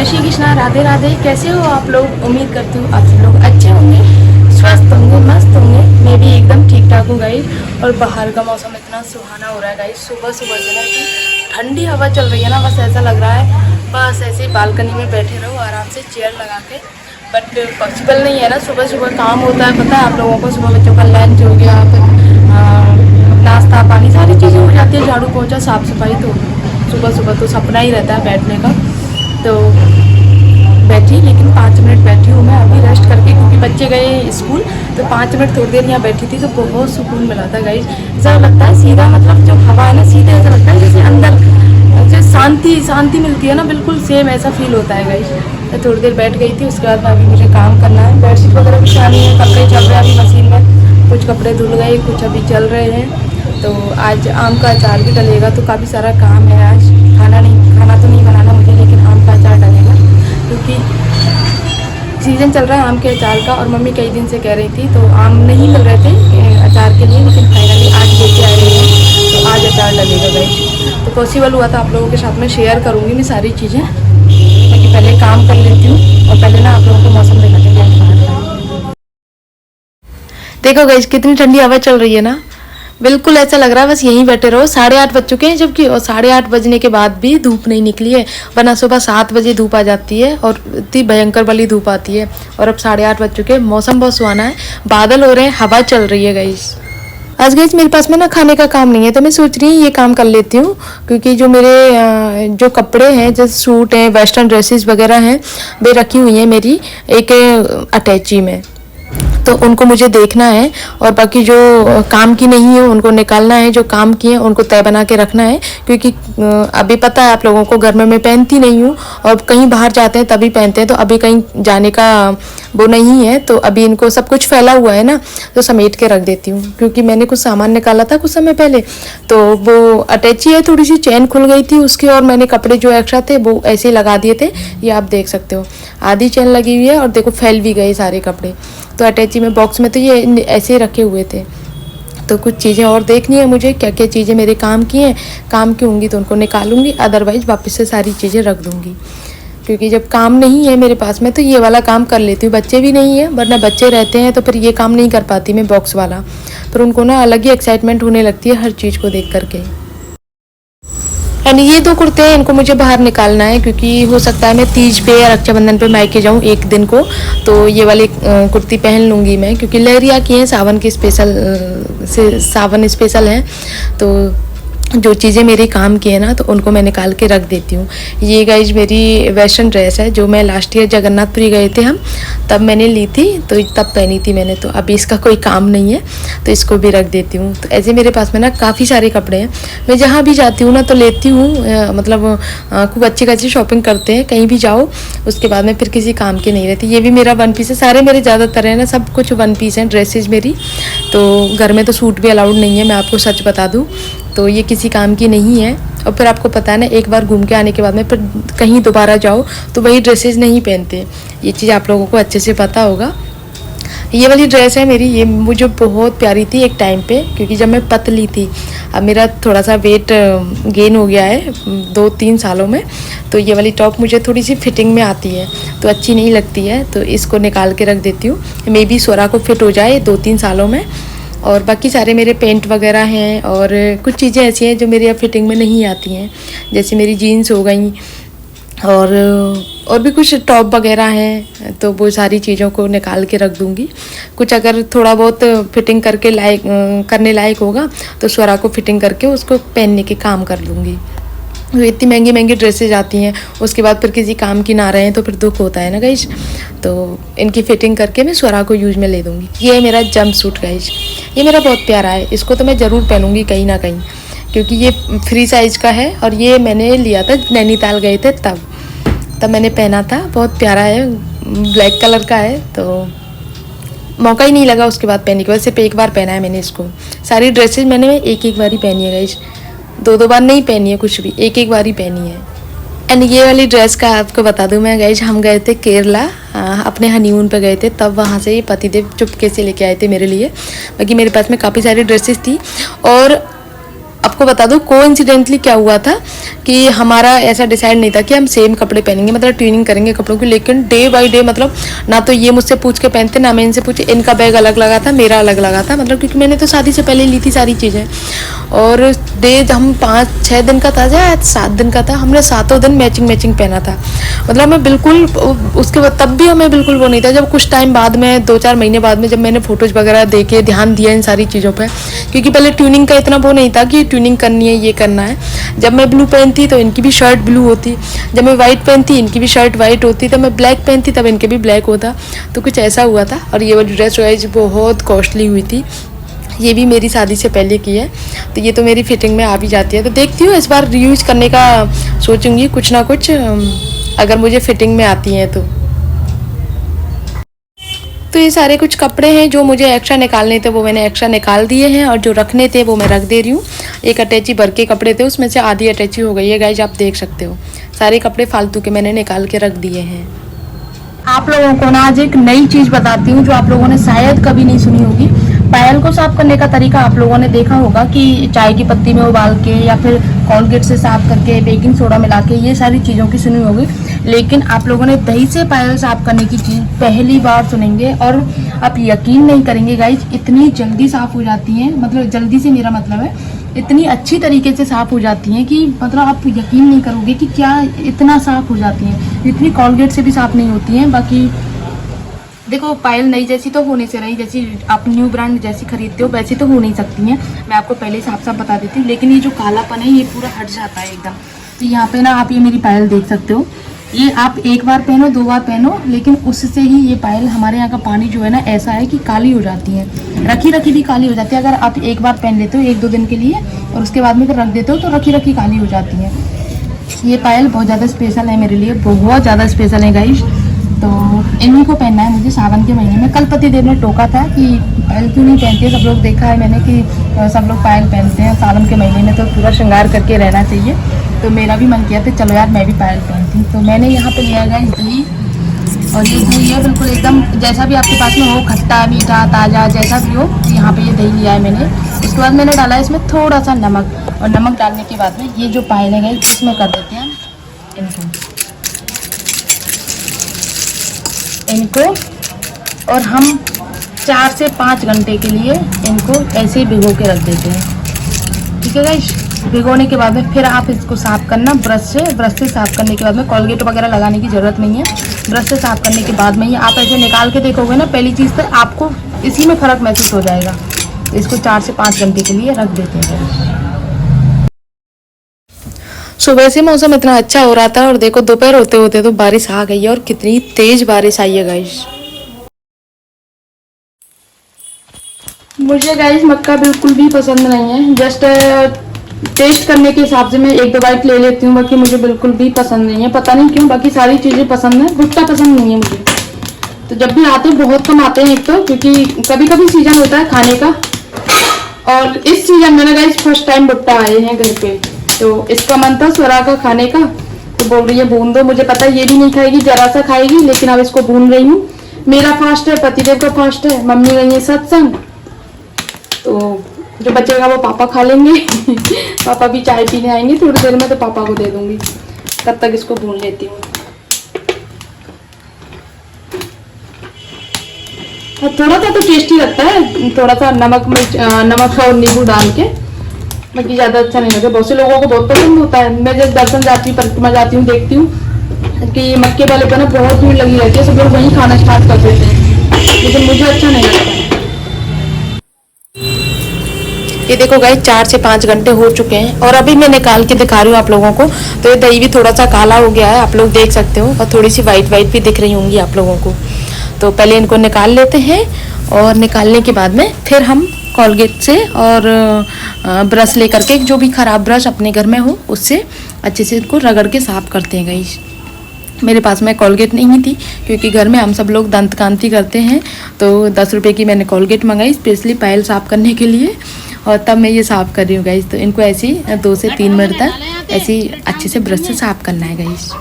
जय श्री कृष्णा, राधे राधे। कैसे हो आप लोग? उम्मीद करती हूँ आप सब लोग अच्छे होंगे, स्वस्थ होंगे, मस्त होंगे। मैं भी एकदम ठीक ठाक हूँ गाइस। और बाहर का मौसम इतना सुहाना हो रहा है गाइस। सुबह सुबह से ना इतनी ठंडी हवा चल रही है ना, बस ऐसा लग रहा है बस ऐसे ही बालकनी में बैठे रहो आराम से चेयर लगा के। बट पॉसिबल नहीं है ना, सुबह सुबह काम होता है, पता है आप लोगों को। सुबह बच्चों का लंच हो गया, फिर नाश्ता पानी सारी चीज़ें हो जाती है, झाड़ू पोछा साफ़ सफाई। तो सुबह सुबह तो सपना ही रहता है बैठने का। तो बैठी, लेकिन 5 मिनट बैठी हूँ मैं अभी रेस्ट करके, क्योंकि बच्चे गए स्कूल। तो 5 मिनट थोड़ी देर यहाँ बैठी थी तो बहुत सुकून मिला था गाइस। ऐसा लगता है सीधा, मतलब जो हवा है ना सीधे, ऐसा लगता है जैसे अंदर जो शांति मिलती है ना, बिल्कुल सेम ऐसा फील होता है गाइस। तो थोड़ी देर बैठ गई थी, उसके बाद अभी मुझे काम करना है। बेडशीट वगैरह बिछानी है, कपड़े चल रहे हैं अभी मशीन में, कुछ कपड़े धुल गए, कुछ अभी चल रहे हैं। तो आज आम का अचार भी डलेगा, तो काफ़ी सारा काम है आज। खाना तो नहीं बनाना मुझे, लेकिन आम का अचार डलेगा, क्योंकि सीज़न चल रहा है आम के अचार का। और मम्मी कई दिन से कह रही थी, तो आम नहीं मिल रहे थे अचार के लिए, लेकिन फाइनली आज लेके आ रही है, तो आज अचार डलेगा गाइस। तो पॉसिबल हुआ था आप लोगों के साथ में शेयर करूँगी मैं सारी चीज़ें, ताकि पहले काम कर लेती हूँ और पहले ना आप लोगों को मौसम दिखाते हैं। देखो गाइस कितनी ठंडी हवा चल रही है ना, बिल्कुल ऐसा लग रहा है बस यहीं बैठे रहो। 8:30 बज चुके हैं जबकि, और 8:30 बजने के बाद भी धूप नहीं निकली है, वरना सुबह 7 बजे धूप आ जाती है और इतनी भयंकर वाली धूप आती है। और अब 8:30 बज चुके हैं, मौसम बहुत सुहाना है, बादल हो रहे हैं, हवा चल रही है गाइस। आज गाइस मेरे पास में ना खाने का काम नहीं है, तो मैं सोच रही हूँ ये काम कर लेती हूँ, क्योंकि जो मेरे जो कपड़े हैं, जैसे सूट हैं, वेस्टर्न ड्रेसेस वगैरह हैं, वे रखी हुई हैं मेरी एक अटैची में। तो उनको मुझे देखना है, और बाकी जो काम की नहीं है उनको निकालना है, जो काम की है उनको तय बना के रखना है। क्योंकि अभी पता है आप लोगों को, घर में मैं पहनती नहीं हूँ, और कहीं बाहर जाते हैं तभी पहनते हैं, तो अभी कहीं जाने का वो नहीं है, तो अभी इनको सब कुछ फैला हुआ है ना, तो समेट के रख देती हूँ। क्योंकि मैंने कुछ सामान निकाला था कुछ समय पहले, तो वो अटैची है, थोड़ी सी चैन खुल गई थी उसकी, और मैंने कपड़े जो एक्स्ट्रा थे वो ऐसे ही लगा दिए थे। ये आप देख सकते हो, आधी चैन लगी हुई है, और देखो फैल भी गए सारे कपड़े। तो अटैची में बॉक्स में तो ये ऐसे ही रखे हुए थे। तो कुछ चीज़ें और देखनी है मुझे, क्या क्या चीज़ें मेरे काम की हैं, काम की होंगी तो उनको निकालूंगी, अदरवाइज वापस से सारी चीज़ें रख दूंगी। क्योंकि जब काम नहीं है मेरे पास में तो ये वाला काम कर लेती हूँ। बच्चे भी नहीं है, वरना बच्चे रहते हैं तो फिर ये काम नहीं कर पाती मैं बॉक्स वाला। पर उनको ना अलग ही एक्साइटमेंट होने लगती है हर चीज़ को देख करके। एंड ये 2 कुर्ते हैं, इनको मुझे बाहर निकालना है, क्योंकि हो सकता है मैं तीज पे या रक्षाबंधन पे मायके जाऊँ एक दिन को, तो ये वाली कुर्ती पहन लूँगी मैं, क्योंकि लहरिया की हैं, सावन की स्पेशल सावन स्पेशल है। तो जो चीज़ें मेरे काम की है ना, तो उनको मैं निकाल के रख देती हूँ। ये गाइज मेरी वेस्टर्न ड्रेस है, जो मैं लास्ट ईयर जगन्नाथपुरी गए थे हम, तब मैंने ली थी, तो तब पहनी थी मैंने। तो अभी इसका कोई काम नहीं है, तो इसको भी रख देती हूँ। तो ऐसे मेरे पास में ना काफ़ी सारे कपड़े हैं, मैं जहाँ भी जाती हूँ ना तो लेती हूँ। मतलब खूब अच्छी खासी शॉपिंग करते हैं, कहीं भी जाओ उसके बाद में फिर किसी काम की नहीं रहती। ये भी मेरा 1 पीस है, सारे मेरे ज़्यादातर है ना, सब कुछ 1 पीस हैं ड्रेसेज मेरी। तो घर में तो सूट भी अलाउड नहीं है, मैं आपको सच बता दूँ, तो ये किसी काम की नहीं है। और फिर आपको पता है ना, एक बार घूम के आने के बाद में फिर कहीं दोबारा जाओ तो वही ड्रेसेस नहीं पहनते, ये चीज़ आप लोगों को अच्छे से पता होगा। ये वाली ड्रेस है मेरी, ये मुझे बहुत प्यारी थी एक टाइम पे, क्योंकि जब मैं पतली थी। अब मेरा थोड़ा सा वेट गेन हो गया है 2-3 सालों में, तो ये वाली टॉप मुझे थोड़ी सी फिटिंग में आती है, तो अच्छी नहीं लगती है, तो इसको निकाल के रख देती हूँ। मे बी स्वरा को फिट हो जाए 2-3 सालों में। और बाकी सारे मेरे पेंट वगैरह हैं, और कुछ चीज़ें ऐसी हैं जो मेरी अब फिटिंग में नहीं आती हैं, जैसे मेरी जीन्स हो गई, और भी कुछ टॉप वगैरह हैं, तो वो सारी चीज़ों को निकाल के रख दूँगी। कुछ अगर थोड़ा बहुत फिटिंग करके करने लायक होगा तो स्वरा को फिटिंग करके उसको पहनने के काम कर लूँगी। तो इतनी महंगी महंगी ड्रेसेज आती हैं, उसके बाद फिर किसी काम की ना रहें तो फिर दुख होता है ना गाइज। तो इनकी फिटिंग करके मैं स्वरा को यूज में ले दूँगी। ये है मेरा जंप सूट गाइज, ये मेरा बहुत प्यारा है, इसको तो मैं ज़रूर पहनूँगी कहीं ना कहीं, क्योंकि ये फ्री साइज़ का है, और ये मैंने लिया था नैनीताल गए थे तब मैंने पहना था। बहुत प्यारा है, ब्लैक कलर का है, तो मौका ही नहीं लगा उसके बाद पहनने के बाद, सिर्फ एक बार पहना है मैंने इसको। सारी ड्रेसेज मैंने एक बार ही पहनी है गाइज, 2 बार नहीं पहनी है कुछ भी, एक बार ही पहनी है। एंड ये वाली ड्रेस का आपको बता दूं मैं गाइज, हम गए थे केरला, अपने हनीमून पे गए थे, तब वहाँ से ये पतिदेव चुपके से लेके आए थे मेरे लिए। बाकी मेरे पास में काफ़ी सारी ड्रेसेस थी, और आपको बता दो कोइंसिडेंटली क्या हुआ था कि हमारा ऐसा डिसाइड नहीं था कि हम सेम कपड़े पहनेंगे, मतलब ट्यूनिंग करेंगे कपड़ों की, लेकिन डे बाय डे मतलब ना तो ये मुझसे पूछ के पहनते ना मैं इनसे पूछे, इनका बैग अलग लगा था मेरा अलग लगा था, मतलब क्योंकि मैंने तो शादी से पहले ली थी सारी चीज़ें। और डे हम 5-6 दिन का था या 7 दिन का था, हमने सातों दिन मैचिंग मैचिंग पहना था। मतलब मैं बिल्कुल उसके बाद तब भी हमें बिल्कुल वो नहीं था। जब कुछ टाइम बाद में 2-4 महीने बाद में जब मैंने फोटोज़ वगैरह देखे, ध्यान दिया इन सारी चीज़ों पर, क्योंकि पहले ट्यूनिंग का इतना वो नहीं था कि ट्यूनिंग करनी है ये करना है। जब मैं ब्लू पहनती तो इनकी भी शर्ट ब्लू होती, जब मैं वाइट पहनती इनकी भी शर्ट वाइट होती, तब मैं ब्लैक पहनती तब इनके भी ब्लैक होता। तो कुछ ऐसा हुआ था। और ये वाली ड्रेस वाइज बहुत कॉस्टली हुई थी, ये भी मेरी शादी से पहले की है, तो ये तो मेरी फिटिंग में आ भी जाती है। तो देखती हूँ इस बार रीयूज करने का सोचूंगी कुछ ना कुछ, अगर मुझे फिटिंग में आती हैं तो ये सारे कुछ कपड़े हैं जो मुझे एक्स्ट्रा निकालने थे, वो मैंने एक्स्ट्रा निकाल दिए हैं, और जो रखने थे वो मैं रख दे रही हूँ। एक अटैची भर के कपड़े थे, उसमें से आधी अटैची हो गई है गाइज, आप देख सकते हो। सारे कपड़े फालतू के मैंने निकाल के रख दिए हैं। आप लोगों को ना आज एक नई चीज़ बताती हूँ जो आप लोगों ने शायद कभी नहीं सुनी होगी। पायल को साफ करने का तरीका आप लोगों ने देखा होगा कि चाय की पत्ती में उबाल के या फिर कोलगेट से साफ करके बेकिंग सोडा मिला के, ये सारी चीज़ों की सुनी होगी। लेकिन आप लोगों ने दही से पायल साफ करने की चीज़ पहली बार सुनेंगे, और आप यकीन नहीं करेंगे गाइज, इतनी जल्दी साफ हो जाती हैं। मतलब जल्दी से मेरा मतलब है इतनी अच्छी तरीके से साफ हो जाती हैं कि मतलब आप यकीन नहीं करोगे कि क्या इतना साफ हो जाती हैं। इतनी कोलगेट से भी साफ नहीं होती हैं। बाकी देखो पायल नई जैसी तो हो नहीं से रही, जैसी आप न्यू ब्रांड जैसी खरीदते हो वैसी तो हो नहीं सकती हैं, मैं आपको पहले ही साफ साफ बता देती हूँ। लेकिन ये जो कालापन है ये पूरा हट जाता है एकदम। तो यहाँ पे ना आप ये मेरी पायल देख सकते हो, ये आप एक बार पहनो 2 बार पहनो, लेकिन उससे ही ये पायल, हमारे यहाँ का पानी जो है ना ऐसा है कि काली हो जाती है, रखी रखी भी काली हो जाती है। अगर आप एक बार पहन लेते हो 1-2 दिन के लिए और उसके बाद में फिर रख देते हो तो रखी रखी काली हो जाती है। ये पायल बहुत ज़्यादा स्पेशल है मेरे लिए, बहुत ज़्यादा स्पेशल है गाइस। तो इन्हीं को पहनना है मुझे सावन के महीने में। कल पति देव ने टोका था कि पायल क्यों नहीं पहनती है, सब लोग देखा है मैंने कि सब लोग पायल पहनते हैं सावन के महीने में, तो पूरा श्रृंगार करके रहना चाहिए। तो मेरा भी मन किया था चलो यार मैं भी पायल पहनती हूँ। तो मैंने यहाँ पे लिया गाइस दही, और ये दही है बिल्कुल एकदम जैसा भी आपके पास में हो, खट्टा मीठा ताज़ा जैसा भी हो। यहाँ पे ये दही लिया है मैंने। उसके बाद मैंने डाला है इसमें थोड़ा सा नमक, और नमक डालने के बाद में ये जो पायल है गाइस इसमें कर देते हैं इनको, और हम 4 से 5 घंटे के लिए इनको ऐसे ही भिगो के रख देते हैं। ठीक है गाइस, भिगोने के बाद में फिर आप इसको साफ़ करना ब्रश से साफ़ करने के बाद में, कोलगेट वगैरह लगाने की ज़रूरत नहीं है। ब्रश से साफ़ करने के बाद में ही आप ऐसे निकाल के देखोगे ना, पहली चीज़ तो आपको इसी में फ़र्क महसूस हो जाएगा। इसको 4 से 5 घंटे के लिए रख देते हैं। सुबह से मौसम इतना अच्छा हो रहा था और देखो दोपहर होते होते तो बारिश आ गई है, और कितनी तेज बारिश आई है गाइस। मुझे गाइस मक्का बिल्कुल भी पसंद नहीं है, जस्ट टेस्ट करने के हिसाब से मैं 1-2 बाइट ले लेती हूँ, बाकी मुझे बिल्कुल भी पसंद नहीं है। पता नहीं क्यों, बाकी सारी चीज़ें पसंद है, भुट्टा पसंद नहीं है मुझे। तो जब भी आते हैं बहुत कम आते हैं, एक तो क्योंकि कभी कभी सीजन होता है खाने का, और इस सीजन में ना गाइस फर्स्ट टाइम भुट्टा आए हैं घर पे, तो इसका मन था स्वरा का खाने का, तो बोल रही है भून दो। मुझे पता ये भी नहीं खाएगी, जरा सा खाएगी, लेकिन अब इसको भून रही हूँ। मेरा फास्ट है, पतिदेव का फास्ट है, मम्मी गई है सत्संग, तो जो बचेगा वो पापा खा लेंगे पापा भी चाय पीने आएंगे थोड़ी देर में, तो पापा को दे दूंगी। तब तक इसको भून लेती हूँ। थोड़ा सा तो टेस्टी लगता है, थोड़ा सा नमक और नींबू डाल के, बाकी ज़्यादा अच्छा नहीं लगता। बहुत से लोगों को बहुत पसंद होता है। मैं जब दर्शन जाती हूँ, परिक्रमा जाती हूँ, देखती हूँ कि मक्के वाले पर ना बहुत भीड़ लगी रहती है, सब लोग वहीं खाना स्टार्ट कर देते हैं, लेकिन मुझे अच्छा नहीं लगता। ये देखो गाइस 4 से 5 घंटे हो चुके हैं, और अभी मैं निकाल के दिखा रही हूँ आप लोगों को। तो ये दही भी थोड़ा सा काला हो गया है, आप लोग देख सकते हो, और थोड़ी सी वाइट वाइट भी दिख रही होंगी आप लोगों को। तो पहले इनको निकाल लेते हैं, और निकालने के बाद में फिर हम कोलगेट से और ब्रश लेकर के, जो भी ख़राब ब्रश अपने घर में हो उससे अच्छे से इनको रगड़ के साफ़ करते हैं गाइस। मेरे पास में कोलगेट नहीं थी, क्योंकि घर में हम सब लोग दंत कांति करते हैं, तो 10 रुपये की मैंने कोलगेट मंगाई स्पेशली पायल साफ़ करने के लिए, और तब मैं ये साफ़ कर रही हूँ गाइस। तो इनको ऐसे ही 2 से 3 मिनट तक ऐसे ही अच्छे से ब्रश से साफ़ करना है गाइस।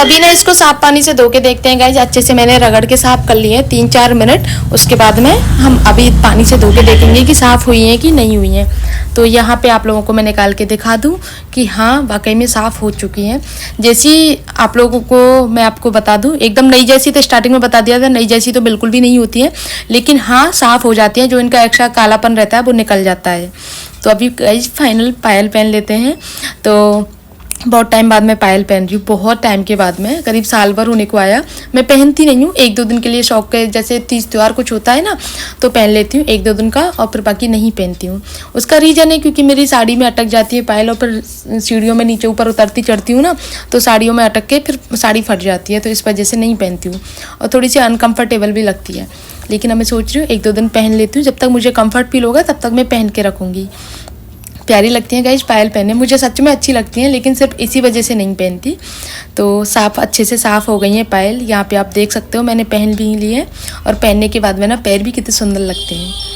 अभी ना इसको साफ पानी से धो के देखते हैं गाइज। अच्छे से मैंने रगड़ के साफ कर लिए 3-4 मिनट। उसके बाद में हम अभी पानी से धो के देखेंगे कि साफ़ हुई हैं कि नहीं हुई हैं। तो यहाँ पे आप लोगों को मैं निकाल के दिखा दूँ कि हाँ वाकई में साफ़ हो चुकी हैं। जैसी आप लोगों को मैं आपको बता दूँ, एकदम नई जैसी तो स्टार्टिंग में बता दिया था, नई जैसी तो बिल्कुल भी नहीं होती है, लेकिन हाँ साफ़ हो जाती हैं। जो इनका एक्स्ट्रा कालापन रहता है वो निकल जाता है। तो अभी गाइज फाइनल पायल पहन लेते हैं। तो बहुत टाइम बाद मैं पायल पहन रही हूँ, बहुत टाइम के बाद में, करीब साल भर होने को आया। मैं पहनती नहीं हूँ, 1-2 दिन के लिए शौक के, जैसे तीज त्यौहार कुछ होता है ना तो पहन लेती हूँ 1-2 दिन का, और फिर बाकी नहीं पहनती हूँ। उसका रीज़न है क्योंकि मेरी साड़ी में अटक जाती है पायल, और फिर सीढ़ियों में नीचे ऊपर उतरती चढ़ती हूँ ना तो साड़ियों में अटक के फिर साड़ी फट जाती है, तो इस वजह से नहीं पहनती हूँ और थोड़ी सी अनकम्फर्टेबल भी लगती है। लेकिन अब मैं सोच रही हूँ 1-2 दिन पहन लेती हूँ, जब तक मुझे कम्फर्ट फील होगा तब तक मैं पहन के रखूँगी। प्यारी लगती हैं गाइज पायल पहने, मुझे सच में अच्छी लगती हैं, लेकिन सिर्फ इसी वजह से नहीं पहनती। तो साफ़ अच्छे से साफ़ हो गई हैं पायल। यहाँ पे आप देख सकते हो मैंने पहन भी ली है, और पहनने के बाद में ना पैर भी कितने सुंदर लगते हैं।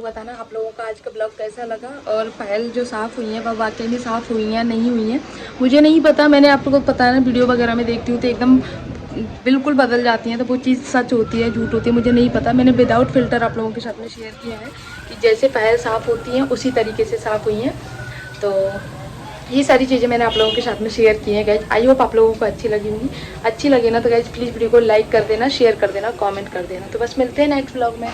बताना आप लोगों का आज का ब्लॉग कैसा लगा, और पायल जो साफ़ हुई हैं वह वाकई में साफ़ हुई हैं या नहीं हुई हैं मुझे नहीं पता। मैंने आप लोगों को पता है ना, वीडियो वगैरह में देखती हूँ तो एकदम बिल्कुल बदल जाती हैं, तो वो चीज़ सच होती है झूठ होती है मुझे नहीं पता। मैंने विदाउट फिल्टर आप लोगों के साथ में शेयर किया है कि जैसे पायल साफ़ होती हैं उसी तरीके से साफ़ हुई हैं। तो ये सारी चीज़ें मैंने आप लोगों के साथ में शेयर की हैं गाइज। आई होप आप लोगों को अच्छी लगी होंगी। अच्छी लगे ना तो गाइज प्लीज़ वीडियो को लाइक कर देना, शेयर कर देना, कमेंट कर देना। तो बस मिलते हैं नेक्स्ट ब्लॉग में।